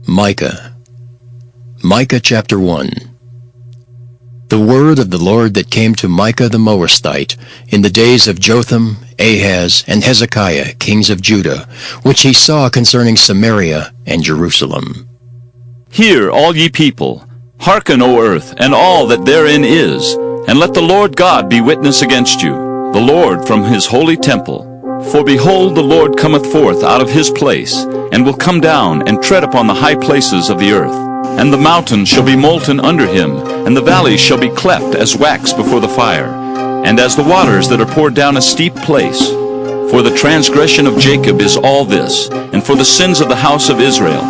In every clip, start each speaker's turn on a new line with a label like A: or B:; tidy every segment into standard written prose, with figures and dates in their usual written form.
A: Micah. Micah chapter 1. The word of the Lord that came to Micah the Moabite in the days of Jotham, Ahaz, and Hezekiah, kings of Judah, which he saw concerning Samaria and Jerusalem.
B: Hear, all ye people, hearken, O earth, and all that therein is, and let the Lord God be witness against you, the Lord from his holy temple. For behold, the Lord cometh forth out of his place, and will come down and tread upon the high places of the earth. And the mountains shall be molten under him, and the valleys shall be cleft as wax before the fire, and as the waters that are poured down a steep place. For the transgression of Jacob is all this, and for the sins of the house of Israel.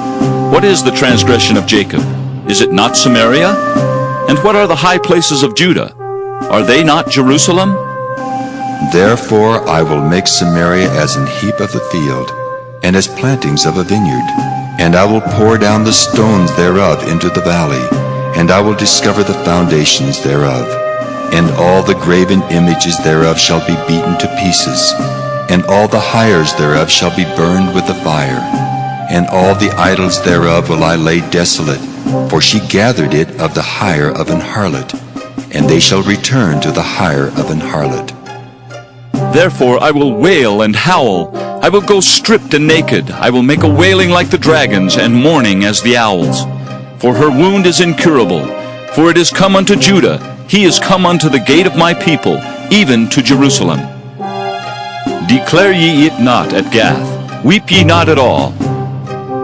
B: What is the transgression of Jacob? Is it not Samaria? And what are the high places of Judah? Are they not Jerusalem?
C: Therefore I will make Samaria as an heap of the field, and as plantings of a vineyard. And I will pour down the stones thereof into the valley, and I will discover the foundations thereof. And all the graven images thereof shall be beaten to pieces, and all the hires thereof shall be burned with the fire. And all the idols thereof will I lay desolate, for she gathered it of the hire of an harlot, and they shall return to the hire of an harlot.
B: Therefore I will wail and howl. I will go stripped and naked. I will make a wailing like the dragons, and mourning as the owls. For her wound is incurable. For it is come unto Judah. He is come unto the gate of my people, even to Jerusalem. Declare ye it not at Gath. Weep ye not at all.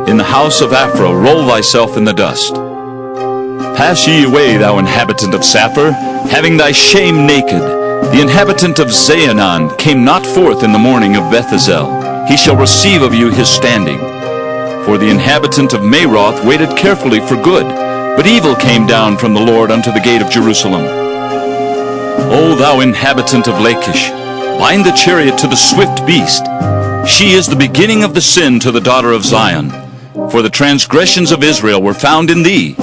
B: In the house of Aphrah roll thyself in the dust. Pass ye away, thou inhabitant of Saphir, having thy shame naked. The inhabitant of Zaanan came not forth in the morning of Bethesel. He shall receive of you his standing. For the inhabitant of Maroth waited carefully for good, but evil came down from the Lord unto the gate of Jerusalem. O thou inhabitant of Lachish, bind the chariot to the swift beast. She is the beginning of the sin to the daughter of Zion. For the transgressions of Israel were found in thee.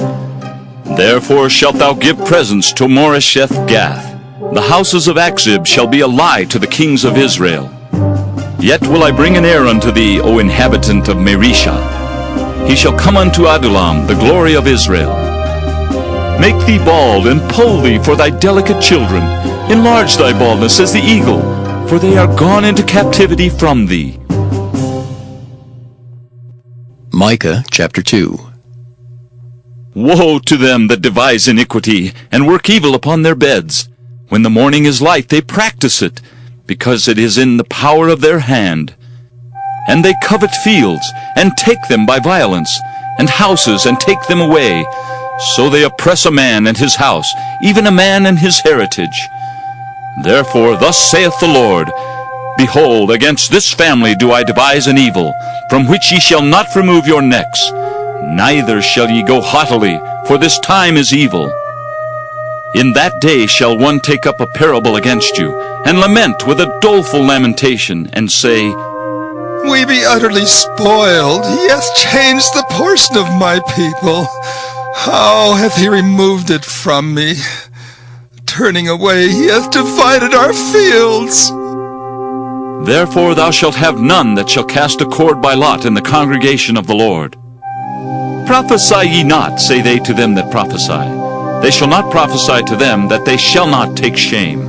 B: Therefore shalt thou give presents to Moresheth Gath. The houses of Achzib shall be a lie to the kings of Israel. Yet will I bring an heir unto thee, O inhabitant of Mareshah. He shall come unto Adullam, the glory of Israel. Make thee bald, and poll thee for thy delicate children. Enlarge thy baldness as the eagle, for they are gone into captivity from thee.
A: Micah chapter 2.
B: Woe to them that devise iniquity, and work evil upon their beds. When the morning is light, they practice it, because it is in the power of their hand. And they covet fields, and take them by violence, and houses, and take them away. So they oppress a man and his house, even a man and his heritage. Therefore thus saith the Lord, Behold, against this family do I devise an evil, from which ye shall not remove your necks, neither shall ye go haughtily, for this time is evil. In that day shall one take up a parable against you, and lament with a doleful lamentation, and say,
D: We be utterly spoiled. He hath changed the portion of my people. How hath he removed it from me? Turning away, he hath divided our fields.
B: Therefore thou shalt have none that shall cast a cord by lot in the congregation of the Lord. Prophesy ye not, say they to them that prophesy. They shall not prophesy to them, that they shall not take shame.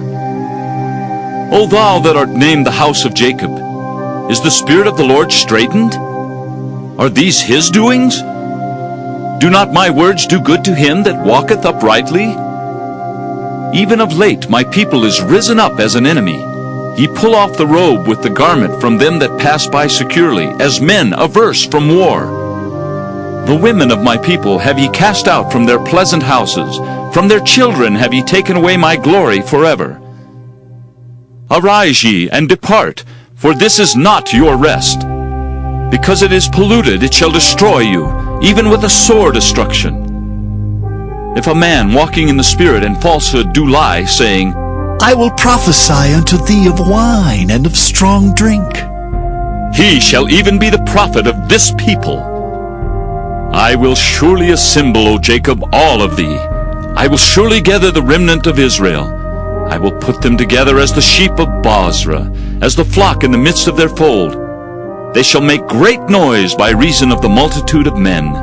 B: O thou that art named the house of Jacob, is the Spirit of the Lord straitened? Are these his doings? Do not my words do good to him that walketh uprightly? Even of late my people is risen up as an enemy. Ye pull off the robe with the garment from them that pass by securely, as men averse from war. The women of my people have ye cast out from their pleasant houses. From their children have ye taken away my glory forever. Arise ye, and depart, for this is not your rest. Because it is polluted, it shall destroy you, even with a sore destruction. If a man walking in the Spirit and falsehood do lie, saying,
E: I will prophesy unto thee of wine and of strong drink,
B: he shall even be the prophet of this people. I will surely assemble, O Jacob, all of thee. I will surely gather the remnant of Israel. I will put them together as the sheep of Bozrah, as the flock in the midst of their fold. They shall make great noise by reason of the multitude of men.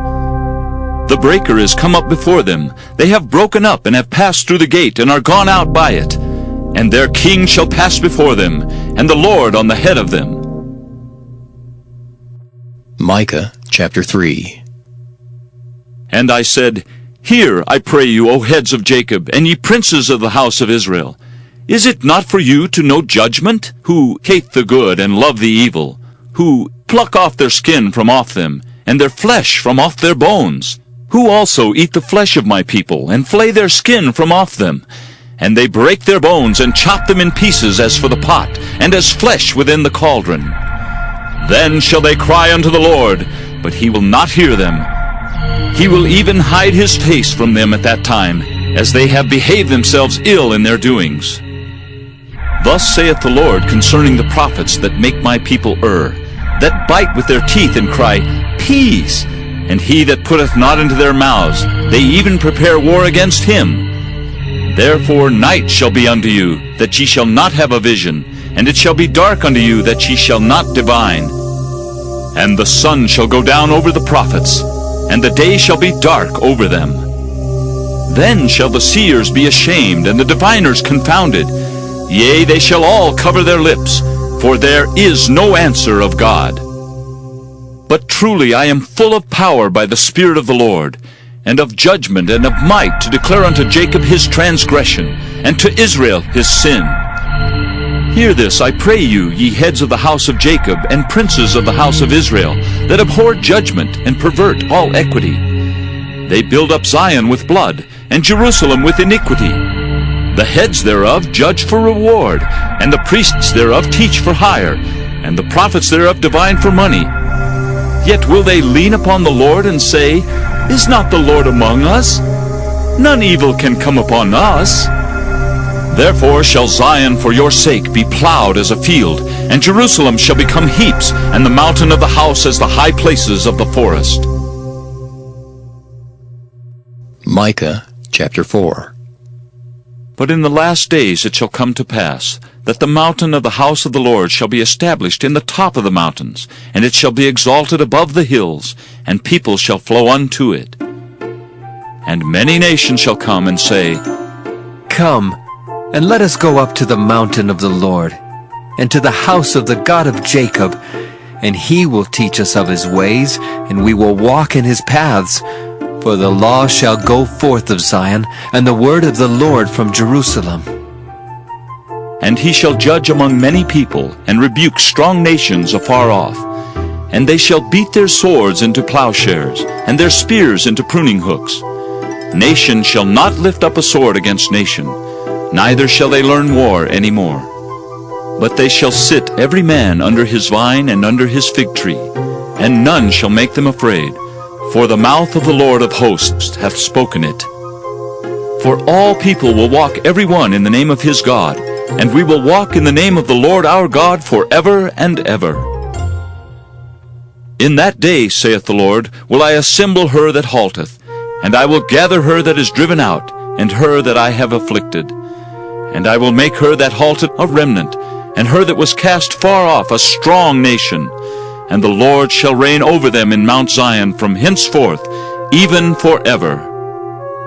B: The breaker is come up before them. They have broken up and have passed through the gate and are gone out by it. And their king shall pass before them, and the Lord on the head of them.
A: Micah chapter 3.
B: And I said, Hear, I pray you, O heads of Jacob, and ye princes of the house of Israel. Is it not for you to know judgment, who hate the good and love the evil, who pluck off their skin from off them, and their flesh from off their bones, who also eat the flesh of my people, and flay their skin from off them, and they break their bones, and chop them in pieces as for the pot, and as flesh within the cauldron? Then shall they cry unto the Lord, but he will not hear them. He will even hide his face from them at that time, as they have behaved themselves ill in their doings. Thus saith the Lord concerning the prophets that make my people err, that bite with their teeth and cry, Peace! And he that putteth not into their mouths, they even prepare war against him. Therefore night shall be unto you, that ye shall not have a vision, and it shall be dark unto you, that ye shall not divine. And the sun shall go down over the prophets, and the day shall be dark over them. Then shall the seers be ashamed, and the diviners confounded. Yea, they shall all cover their lips, for there is no answer of God. But truly I am full of power by the Spirit of the Lord, and of judgment and of might, to declare unto Jacob his transgression, and to Israel his sin. Hear this, I pray you, ye heads of the house of Jacob, and princes of the house of Israel, that abhor judgment, and pervert all equity. They build up Zion with blood, and Jerusalem with iniquity. The heads thereof judge for reward, and the priests thereof teach for hire, and the prophets thereof divine for money. Yet will they lean upon the Lord, and say, Is not the Lord among us? None evil can come upon us. Therefore shall Zion for your sake be plowed as a field, and Jerusalem shall become heaps, and the mountain of the house as the high places of the forest.
A: Micah chapter 4.
B: But in the last days it shall come to pass, that the mountain of the house of the Lord shall be established in the top of the mountains, and it shall be exalted above the hills, and people shall flow unto it. And many nations shall come and say,
F: Come, and let us go up to the mountain of the Lord, and to the house of the God of Jacob, and he will teach us of his ways, and we will walk in his paths. For the law shall go forth of Zion, and the word of the Lord from Jerusalem.
B: And he shall judge among many people, and rebuke strong nations afar off. And they shall beat their swords into plowshares, and their spears into pruning hooks. Nation shall not lift up a sword against nation, neither shall they learn war any more. But they shall sit every man under his vine and under his fig tree, and none shall make them afraid. For the mouth of the Lord of hosts hath spoken it. For all people will walk every one in the name of his God, and we will walk in the name of the Lord our God forever and ever. In that day, saith the Lord, will I assemble her that halteth, and I will gather her that is driven out, and her that I have afflicted. And I will make her that halted a remnant, and her that was cast far off a strong nation. And the Lord shall reign over them in Mount Zion from henceforth, even forever.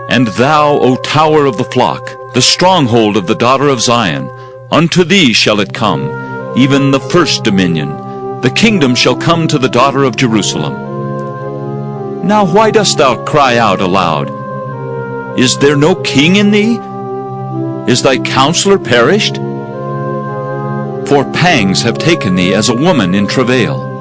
B: And thou, O tower of the flock, the stronghold of the daughter of Zion, unto thee shall it come, even the first dominion. The kingdom shall come to the daughter of Jerusalem. Now why dost thou cry out aloud? Is there no king in thee? Is thy counselor perished? For pangs have taken thee as a woman in travail.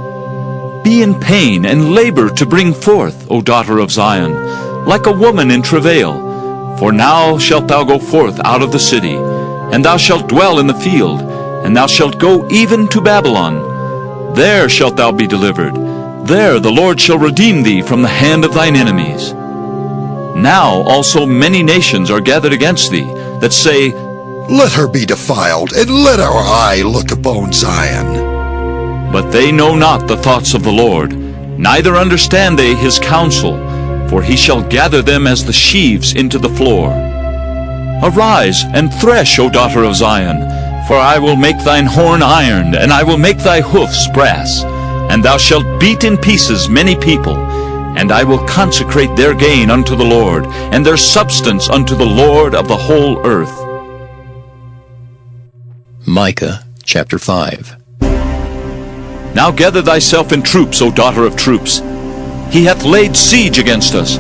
B: Be in pain and labor to bring forth, O daughter of Zion, like a woman in travail. For now shalt thou go forth out of the city, and thou shalt dwell in the field, and thou shalt go even to Babylon. There shalt thou be delivered. There the Lord shall redeem thee from the hand of thine enemies. Now also many nations are gathered against thee, that say,
E: Let her be defiled, and let our eye look upon Zion.
B: But they know not the thoughts of the Lord, neither understand they his counsel, for he shall gather them as the sheaves into the floor. Arise and thresh, O daughter of Zion, for I will make thine horn iron, and I will make thy hoofs brass. And thou shalt beat in pieces many people, And I will consecrate their gain unto the Lord, and their substance unto the Lord of the whole earth.
A: Micah chapter 5.
B: Now gather thyself in troops, O daughter of troops. He hath laid siege against us.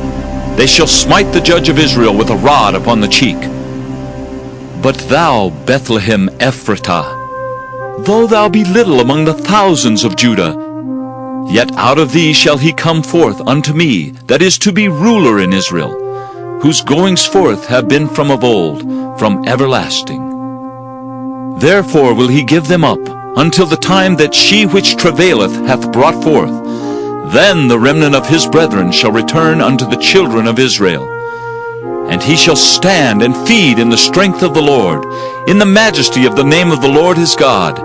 B: They shall smite the judge of Israel with a rod upon the cheek. But thou, Bethlehem Ephratah, though thou be little among the thousands of Judah, yet out of thee shall he come forth unto me, that is to be ruler in Israel, whose goings forth have been from of old, from everlasting. Therefore will he give them up, until the time that she which travaileth hath brought forth. Then the remnant of his brethren shall return unto the children of Israel. And he shall stand and feed in the strength of the Lord, in the majesty of the name of the Lord his God.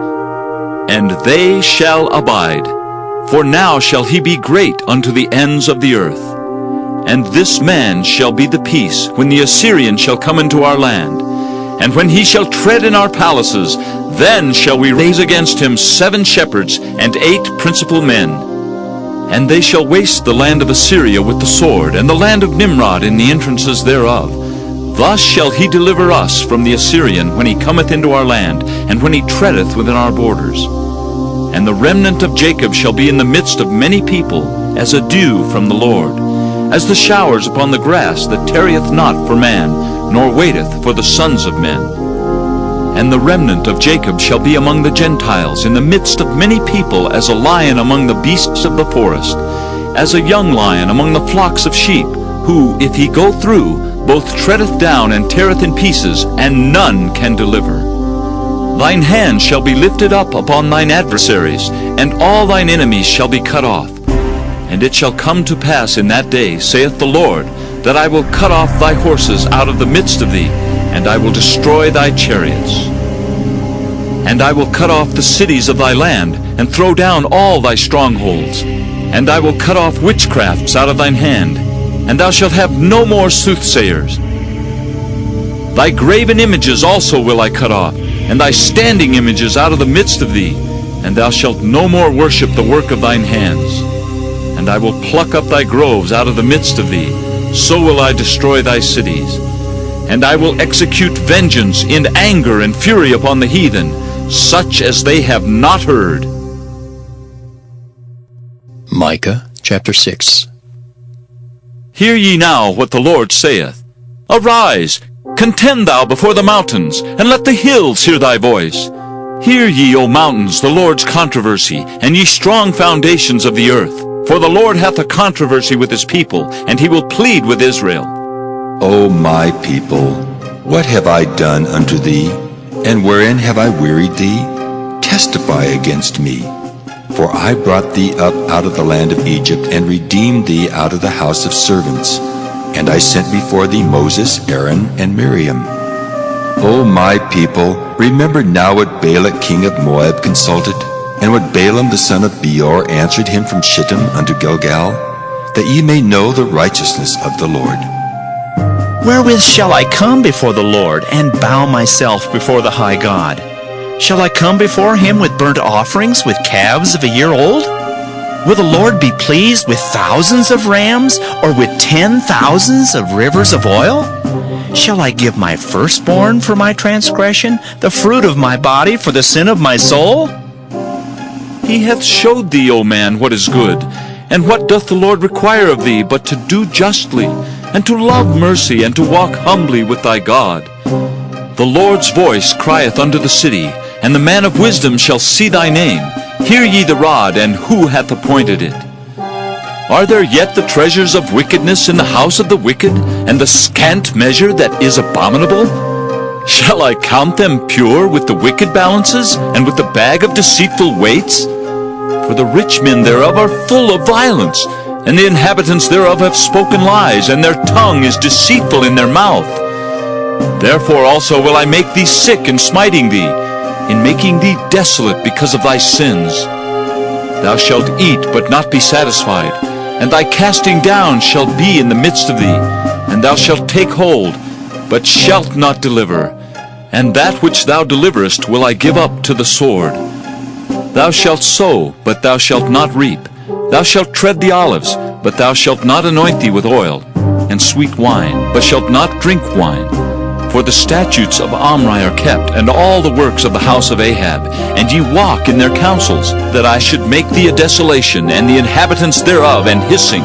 B: And they shall abide, for now shall he be great unto the ends of the earth. And this man shall be the peace, when the Assyrian shall come into our land. And when he shall tread in our palaces, then shall we raise against him 7 shepherds and 8 principal men. And they shall waste the land of Assyria with the sword, and the land of Nimrod in the entrances thereof. Thus shall he deliver us from the Assyrian when he cometh into our land, and when he treadeth within our borders. And the remnant of Jacob shall be in the midst of many people, as a dew from the Lord, as the showers upon the grass that tarrieth not for man, nor waiteth for the sons of men. And the remnant of Jacob shall be among the Gentiles, in the midst of many people, as a lion among the beasts of the forest, as a young lion among the flocks of sheep, who, if he go through, both treadeth down and teareth in pieces, and none can deliver. Thine hand shall be lifted up upon thine adversaries, and all thine enemies shall be cut off. And it shall come to pass in that day, saith the Lord, that I will cut off thy horses out of the midst of thee, and I will destroy thy chariots. And I will cut off the cities of thy land, and throw down all thy strongholds. And I will cut off witchcrafts out of thine hand, and thou shalt have no more soothsayers. Thy graven images also will I cut off, and thy standing images out of the midst of thee, and thou shalt no more worship the work of thine hands. And I will pluck up thy groves out of the midst of thee, so will I destroy thy cities. And I will execute vengeance in anger and fury upon the heathen, such as they have not heard.
A: Micah chapter 6.
B: Hear ye now what the Lord saith. Arise, contend thou before the mountains, and let the hills hear thy voice. Hear ye, O mountains, the Lord's controversy, and ye strong foundations of the earth. For the Lord hath a controversy with his people, and he will plead with Israel.
C: O my people, what have I done unto thee? And wherein have I wearied thee? Testify against me. For I brought thee up out of the land of Egypt, and redeemed thee out of the house of servants. And I sent before thee Moses, Aaron, and Miriam. O my people, remember now what Balak king of Moab consulted, and what Balaam the son of Beor answered him from Shittim unto Gilgal, that ye may know the righteousness of the Lord.
G: Wherewith shall I come before the Lord, and bow myself before the high God? Shall I come before him with burnt offerings, with calves of a year old? Will the Lord be pleased with thousands of rams, or with 10,000s of rivers of oil? Shall I give my firstborn for my transgression, the fruit of my body for the sin of my soul?
B: He hath showed thee, O man, what is good. And what doth the Lord require of thee, but to do justly, and to love mercy, and to walk humbly with thy God? The Lord's voice crieth unto the city, and the man of wisdom shall see thy name. Hear ye the rod, and who hath appointed it? Are there yet the treasures of wickedness in the house of the wicked, and the scant measure that is abominable? Shall I count them pure with the wicked balances, and with the bag of deceitful weights? For the rich men thereof are full of violence, and the inhabitants thereof have spoken lies, and their tongue is deceitful in their mouth. Therefore also will I make thee sick in smiting thee, in making thee desolate because of thy sins. Thou shalt eat, but not be satisfied, and thy casting down shall be in the midst of thee, and thou shalt take hold, but shalt not deliver. And that which thou deliverest will I give up to the sword. Thou shalt sow, but thou shalt not reap. Thou shalt tread the olives, But thou shalt not anoint thee with oil, and sweet wine, but shalt not drink wine. For the statutes of Omri are kept, and all the works of the house of Ahab, and ye walk in their counsels, that I should make thee a desolation, and the inhabitants thereof an hissing.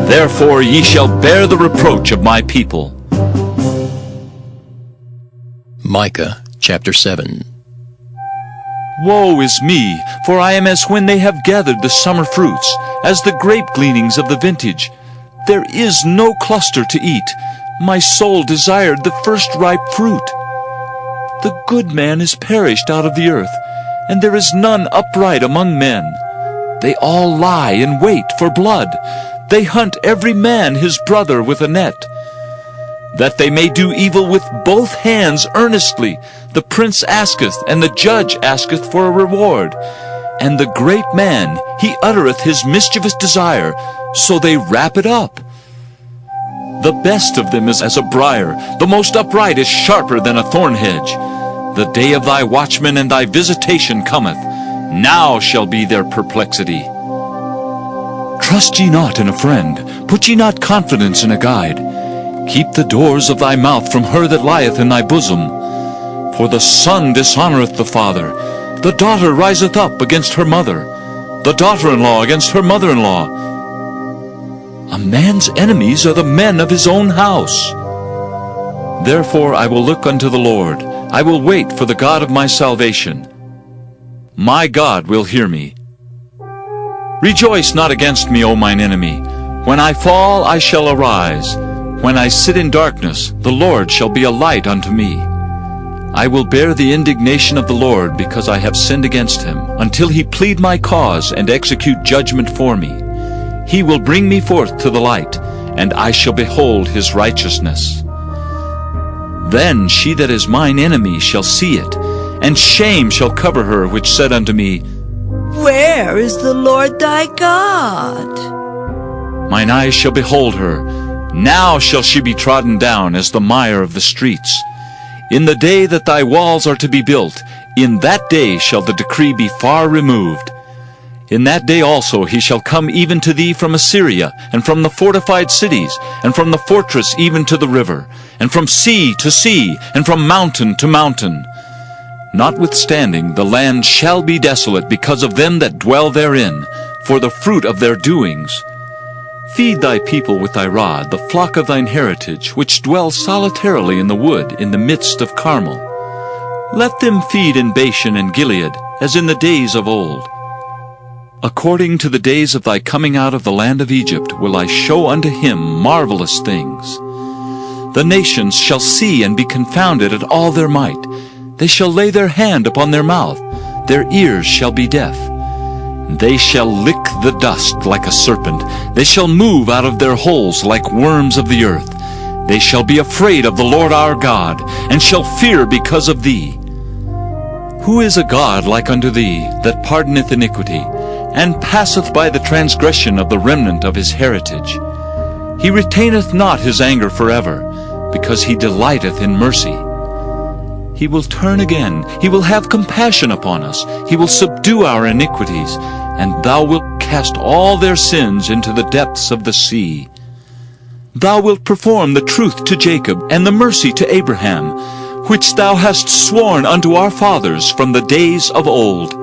B: Therefore ye shall bear the reproach of my people.
A: Micah chapter 7.
B: Woe is me, for I am as when they have gathered the summer fruits, as the grape gleanings of the vintage. There is no cluster to eat. My soul desired the first ripe fruit. The good man is perished out of the earth, and there is none upright among men. They all lie in wait for blood. They hunt every man his brother with a net. That they may do evil with both hands earnestly, the prince asketh, and the judge asketh for a reward. And the great man, he uttereth his mischievous desire, so they wrap it up. The best of them is as a briar, the most upright is sharper than a thorn hedge. The day of thy watchman and thy visitation cometh. Now shall be their perplexity. Trust ye not in a friend, put ye not confidence in a guide. Keep the doors of thy mouth from her that lieth in thy bosom. For the son dishonoureth the father, the daughter riseth up against her mother, the daughter-in-law against her mother-in-law. A man's enemies are the men of his own house. Therefore I will look unto the Lord. I will wait for the God of my salvation. My God will hear me. Rejoice not against me, O mine enemy. When I fall, I shall arise. When I sit in darkness, the Lord shall be a light unto me. I will bear the indignation of the Lord, because I have sinned against him, until he plead my cause and execute judgment for me. He will bring me forth to the light, and I shall behold his righteousness. Then she that is mine enemy shall see it, and shame shall cover her which said unto me,
H: Where is the Lord thy God?
B: Mine eyes shall behold her. Now shall she be trodden down as the mire of the streets. In the day that thy walls are to be built, in that day shall the decree be far removed. In that day also he shall come even to thee from Assyria, and from the fortified cities, and from the fortress even to the river, and from sea to sea, and from mountain to mountain. Notwithstanding, the land shall be desolate because of them that dwell therein, for the fruit of their doings. Feed thy people with thy rod, the flock of thine heritage, which dwell solitarily in the wood, in the midst of Carmel. Let them feed in Bashan and Gilead, as in the days of old. According to the days of thy coming out of the land of Egypt will I show unto him marvelous things. The nations shall see and be confounded at all their might. They shall lay their hand upon their mouth, their ears shall be deaf. They shall lick the dust like a serpent. They shall move out of their holes like worms of the earth. They shall be afraid of the Lord our God, and shall fear because of thee. Who is a God like unto thee, that pardoneth iniquity, and passeth by the transgression of the remnant of his heritage? He retaineth not his anger forever, because he delighteth in mercy. He will turn again, he will have compassion upon us, he will subdue our iniquities, and thou wilt cast all their sins into the depths of the sea. Thou wilt perform the truth to Jacob, and the mercy to Abraham, which thou hast sworn unto our fathers from the days of old.